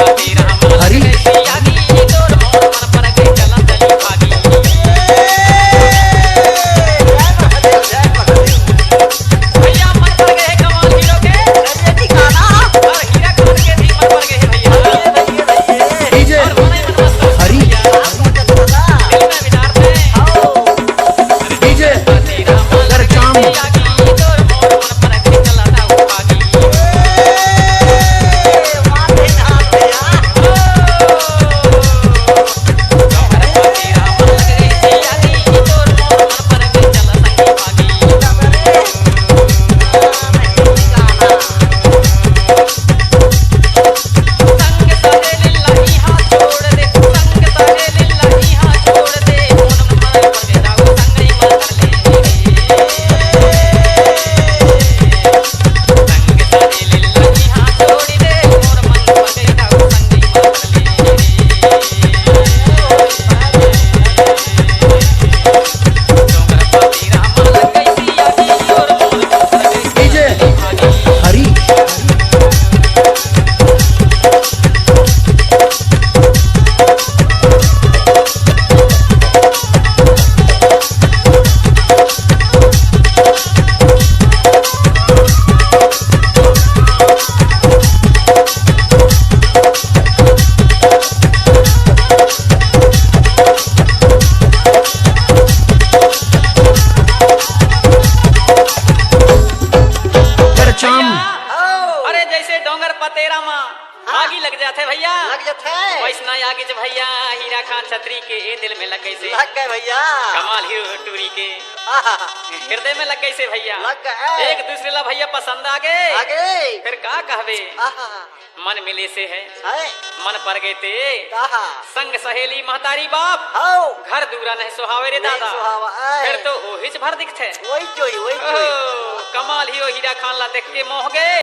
हरी अरे जैसे डोंगर पतेरा में आगी लग जाते भैया, लग जाते वैसना आगे जब भैया हीरा खान छतरी के ए दिल में लग गई से, लग गए भैया। कमाल हीरो टूरी के हृदय में लग गई से भैया, लग गए एक दूसरे ला भैया पसंद आ गए। आगे फिर का कहबे मन मिले से है मन पर गए ते संग सहेली महतारी बाप घर दूरा नहीं सुहावे रे दादा, फिर तो ओहिच भर दिखते। वही जो कमाल ही हीरा खान ला देख के मोह गए।